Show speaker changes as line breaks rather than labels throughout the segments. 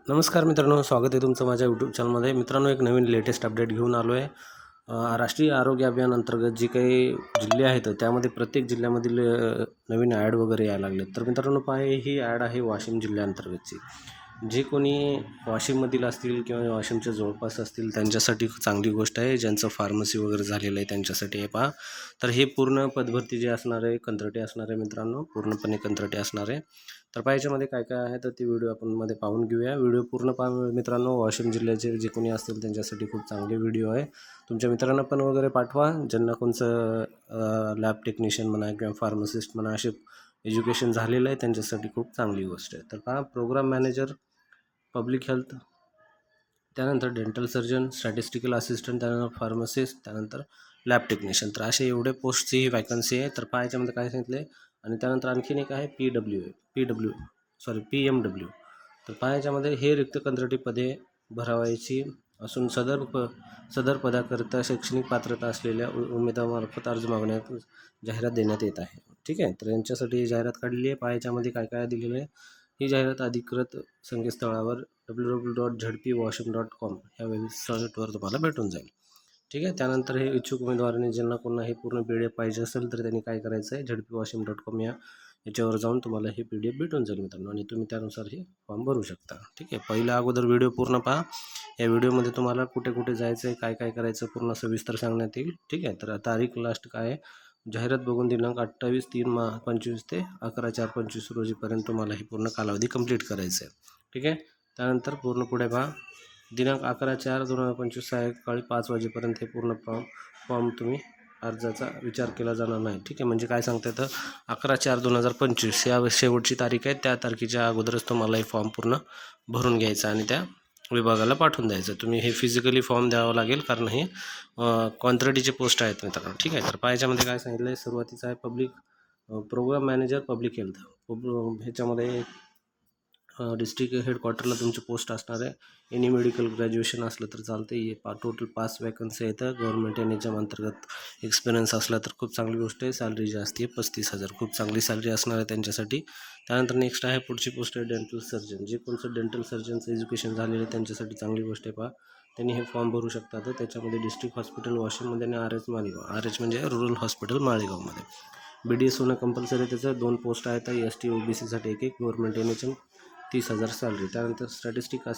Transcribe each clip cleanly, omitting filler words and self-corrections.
नमस्कार मित्रांनो, स्वागत आहे तुमचं माझ्या यूट्यूब चॅनलमध्ये. मित्रांनो, एक नवीन लेटेस्ट अपडेट घेऊन आलो आहे. राष्ट्रीय आरोग्य अभियान अंतर्गत जी काही जिल्हे आहेत त्यामध्ये प्रत्येक जिल्ह्यामधील नवीन ॲड वगैरे यायला लागलेत. तर मित्रांनो पहा, ही ॲड आहे वाशिम जिल्ह्याअंतर्गतची. जे कोणी वाशिममधील असतील किंवा वाशिमच्या जवळपास असतील त्यांच्यासाठी चांगली गोष्ट आहे. ज्यांचं फार्मसी वगैरे झालेलं आहे त्यांच्यासाठी हे पहा. तर हे पूर्ण पदभरती जे असणार आहे कंत्राटी असणार आहे मित्रांनो, पूर्णपणे कंत्राटी असणार आहे. तर पहा याच्यामध्ये काय काय आहे तर ती व्हिडिओ आपण मध्ये पाहून घेऊया. व्हिडिओ पूर्ण पहा मित्रांनो. वाशिम जिल्ह्याचे जे कोणी असतील त्यांच्यासाठी खूप चांगली व्हिडिओ आहे. तुमच्या मित्रांना पण वगैरे पाठवा, ज्यांना कोणचं लॅब टेक्निशियन म्हणा किंवा फार्मासिस्ट म्हणा असे एज्युकेशन झालेलं आहे त्यांच्यासाठी खूप चांगली गोष्ट आहे. तर पहा, प्रोग्राम मॅनेजर, पब्लिक हेल्थ, त्यानंतर डेंटल सर्जन, स्टॅटिस्टिकल असिस्टंट, त्यानंतर फार्मासिस्ट, त्यानंतर लॅब टेक्निशियन. तर असे एवढे पोस्टची ही वॅकन्सी आहे. तर पहा याच्यामध्ये काय सांगितलं आहे. आणि त्यानंतर आणखीन एक आहे PMW. तर पहा याच्यामध्ये हे रिक्त कंत्राटी पदे भरावायची असून सदर पदाकरिता शैक्षणिक पात्रता असलेल्या उमेदवारामार्फत अर्ज मागण्यात जाहिरात देण्यात येत आहे. ठीक आहे, तर यांच्यासाठी ही जाहिरात काढलेली आहे. पहा याच्यामध्ये काय काय दिलेलं आहे. ही जाहिरात अधिकृत संकेतस्थळावर www.jhpwashim.com ह्या वेबसाईटवर तुम्हाला भेटून जाईल. ठीक आहे, त्यानंतर हे इच्छुक उमेदवारांनी ज्यांना कोणा हे पूर्ण PDF पाहिजे असेल तर त्यांनी काय करायचं आहे, jhpwashim.com याच्यावर जाऊन तुम्हाला हे PDF भेटून जाईल मित्रांनो, आणि तुम्ही त्यानुसार हे फॉर्म भरू शकता. ठीक आहे, पहिला अगोदर व्हिडिओ पूर्ण पहा. या व्हिडिओमध्ये तुम्हाला कुठे कुठे जायचं आहे, काय काय करायचं पूर्ण सविस्तर सांगण्यात येईल. ठीक आहे, तर तारीख लास्ट काय आहे, जाहिरात बघून दिनांक 28/3/25 ते 11/4/25 रोजीपर्यंत तुम्हाला हे पूर्ण कालावधी कंप्लीट करायचं आहे. ठीक आहे, त्यानंतर पूर्ण पुढे पहा. दिनांक 11/4/2025 सायंकाळी 5 वाजेपर्यंत हे पूर्ण फॉर्म तुम्ही अर्जाचा विचार केला जाणार नाही. ठीक आहे, म्हणजे काय सांगता येतं, 11/4/2025 या शेवटची तारीख आहे. त्या तारखेच्या अगोदरच तुम्हाला हे फॉर्म पूर्ण भरून घ्यायचा आणि त्या विभागाला पाठवून द्यायचं. तुम्ही हे फिजिकली फॉर्म द्यावं लागेल, कारण हे कॉन्ट्रॅक्टीचे पोस्ट आहेत मित्रांनो. ठीक आहे, तर पायाच्यामध्ये काय सांगितलं आहे, सुरुवातीचं आहे प्रोग्राम मॅनेजर पब्लिक हेल्थ. ह्याच्यामध्ये डिस्ट्रिक्ट हेडक्वार्टरला तुमची पोस्ट असणार आहे. एनी मेडिकल ग्रॅज्युएशन असलं तर चालते. टोटल 5 वॅकन्सी आहेत. गव्हर्नमेंट एन अंतर्गत एक्सपिरियन्स असला तर खूप चांगली गोष्ट आहे. सॅलरी जी असते 35,000, खूप चांगली सॅलरी असणार आहे त्यांच्यासाठी. त्यानंतर नेक्स्ट आहे पुढची पोस्ट आहे डेंटल सर्जन. जे कोणचं डेंटल सर्जनचं एज्युकेशन झालेलं आहे त्यांच्यासाठी चांगली गोष्ट आहे. पहा, त्यांनी हे फॉर्म भरू शकतात. त्याच्यामध्ये डिस्ट्रिक्ट हॉस्पिटल वाशिममध्ये आणि RH मालेगाव, RH म्हणजे रूरल हॉस्पिटल माळेगावमध्ये. BDS होणं कंपल्सरी आहे. त्याचं 2 पोस्ट आहेत. ST OBCसाठी एक गव्हर्नमेंट NHM 30,000 सॅलरी. त्यानंतर स्टॅटिस्टिक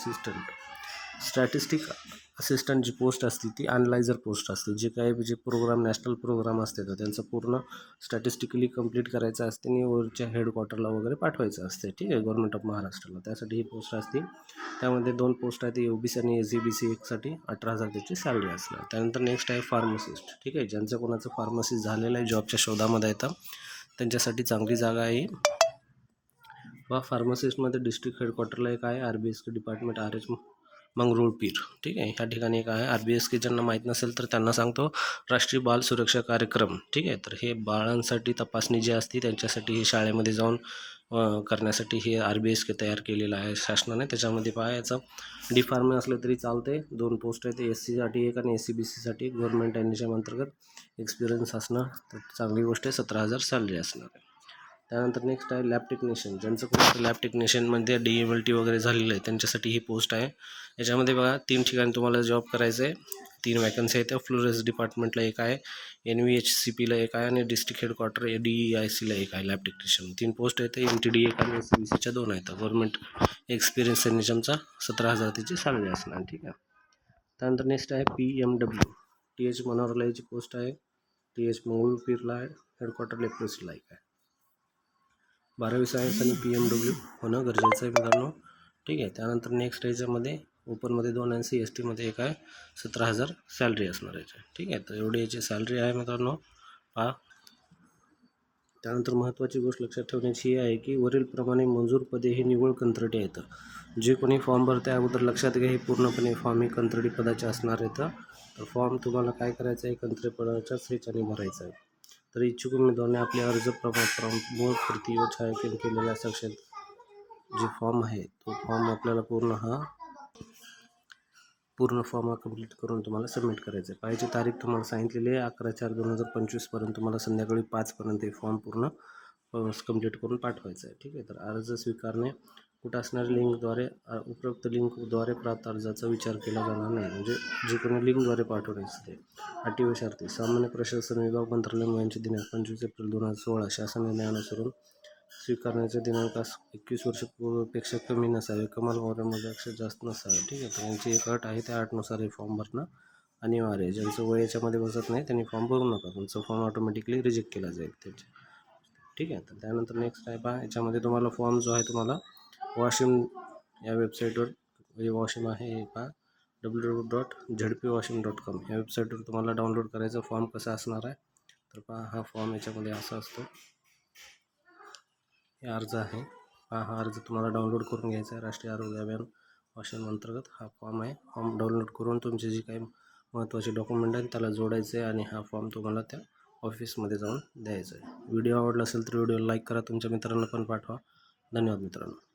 असिस्टंट जी पोस्ट असते ती अनलायझर पोस्ट असते. जे प्रोग्राम नॅशनल प्रोग्राम असते तर त्यांचं पूर्ण स्टॅटिस्टिकली कंप्लीट करायचं असते आणि वरच्या हेडक्वार्टरला वगैरे पाठवायचं असते. ठीक आहे, गव्हर्नमेंट ऑफ महाराष्ट्राला त्यासाठी ही पोस्ट असते. त्यामध्ये 2 पोस्ट आहेत, OBC आणि SGBC एकसाठी 18,000 त्याची सॅलरी असणार. त्यानंतर नेक्स्ट आहे फार्मसिस्ट. ठीक आहे, ज्यांचं कोणाचं फार्मसिस्ट झालेलं आहे, जॉबच्या शोधामध्ये येतं त्यांच्यासाठी चांगली जागा आहे. व फार्मासिस्टमध्ये डिस्ट्रिक्ट हेडक्वार्टरला एक आहे RBSK डिपार्टमेंट, RH मंगरुळपीर. ठीक आहे, ह्या ठिकाणी एक आहे RBSK. ज्यांना माहीत नसेल तर त्यांना सांगतो, राष्ट्रीय बाल सुरक्षा कार्यक्रम. ठीक आहे, तर हे बाळांसाठी तपासणी जी असते त्यांच्यासाठी हे शाळेमध्ये जाऊन करण्यासाठी हे RBSK तयार केलेलं आहे शासनाने. त्याच्यामध्ये पाहायचं D-Pharma असलं तरी चालते. 2 पोस्ट आहेत, SC साठी एक आणि SCBCसाठी गव्हर्नमेंट NHM अंतर्गत एक्सपिरियन्स असणं तर चांगली गोष्ट आहे. 17,000 सॅलरी असणार आहे. त्यानंतर नेक्स्ट आहे लॅब टेक्निशियन. ज्यांचं कोणतं लॅब टेक्निशियनमध्ये DMLT वगैरे झालेलं आहे त्यांच्यासाठी ही पोस्ट आहे. याच्यामध्ये बघा 3 ठिकाणी तुम्हाला जॉब करायचं आहे. 3 वॅकन्सी आहेत. फ्लोरेस डिपार्टमेंटला एक आहे, NVHCPला एक आहे आणि डिस्ट्रिक्ट हेडक्वार्टर DEICला एक आहे लॅब टेक्निशियन. 3 पोस्ट आहेत. MTD एक आणि SCBCच्या 2 आहेत. गव्हर्नमेंट एक्सपिरियन्स NHMचा 17,000 त्याची सॅलरी असणार. ठीक आहे, त्यानंतर नेक्स्ट आहे PMW. TH मनोहरला याची पोस्ट आहे. TH मंगळूरपीरला आहे. हेडक्वार्टर लेप्रोसीला एक आहे. 12वी सायन्स आणि PMW होणं गरजेचं आहे मित्रांनो. ठीक आहे, त्यानंतर नेक्स्ट याच्यामध्ये ओपनमध्ये 2 आणि STमध्ये एक आहे. 17,000 सॅलरी असणार याची. ठीक आहे, तर एवढी याची सॅलरी आहे मित्रांनो. पहा, त्यानंतर महत्त्वाची गोष्ट लक्षात ठेवण्याची ही आहे की वरीलप्रमाणे मंजूर पदे हे निव्वळ कंत्राटी आहेत. जे कोणी फॉर्म भरते अगोदर लक्षात घ्या, हे पूर्णपणे फॉर्म हे कंत्राटी पदाचे असणार आहेत. तर फॉर्म तुम्हाला काय करायचं आहे, कंत्राटी पदाच्याच ह्याच्याने भरायचं आहे. तर इच्छुक उमेदवारांनी आपले अर्ज मूळ प्रती व छायांकन केलेल्या सेक्शन जे फॉर्म आहे तो फॉर्म आपल्याला पूर्ण फॉर्म कंप्लीट करून तुम्हाला सबमिट करायचं आहे. पाहिजे तारीख तुम्हाला सांगितलेली आहे 11/4/2025 पर्यंत. तुम्हाला संध्याकाळी 5 पर्यंत हे फॉर्म पूर्ण कंप्लीट करून पाठवायचं आहे. ठीक आहे, तर अर्ज स्वीकारणे कुठं असणाऱ्या लिंकद्वारे उपरोक्त लिंकद्वारे प्राप्त अर्जाचा विचार केला जाणार नाही. म्हणजे जे कोणी लिंकद्वारे पाठवले असते. अटी व शर्ती. सामान्य प्रशासन विभाग मंत्रालय यांचे दिनांक 25 एप्रिल 2016 शासन निर्णयानुसार स्वीकारण्याच्या दिनांकास 21 वर्षापेक्षा कमी नसावे. कमाल वयोमर्यादेपेक्षा जास्त नसावे. ठीक आहे. तर यांची एक अट आहे, त्या अटनुसार हे फॉर्म भरणं अनिवार्य आहे. ज्यांचं वय याच्यामध्ये बसत नाही त्यांनी फॉर्म भरू नका, तुमचा फॉर्म ऑटोमॅटिकली रिजेक्ट केला जाईल त्याचे. ठीक आहे. तर त्यानंतर नेक्स्ट आहे पहा, याच्यामध्ये तुम्हाला फॉर्म जो आहे तुम्हाला वॉशिम या वेबसाईटवर, म्हणजे वॉशिम आहे हे पहा www.zpwashing.com या वेबसाईटवर तुम्हाला डाउनलोड करायचा फॉर्म कसा असणार आहे. तर पहा हा फॉर्म याच्यामध्ये असा असतो, हे अर्ज आहे पहा. हा अर्ज तुम्हाला डाउनलोड करून घ्यायचा आहे. राष्ट्रीय आरोग्य अभियान वॉशिम अंतर्गत हा फॉर्म आहे. फॉर्म डाउनलोड करून तुमचे जे काही महत्त्वाचे डॉक्युमेंट आहेत त्याला जोडायचे आहे आणि हा फॉर्म तुम्हाला त्या ऑफिसमध्ये जाऊन द्यायचा आहे. व्हिडिओ आवडला असेल तर व्हिडिओ लाईक करा, तुमच्या मित्रांना पण पाठवा. धन्यवाद मित्रांनो.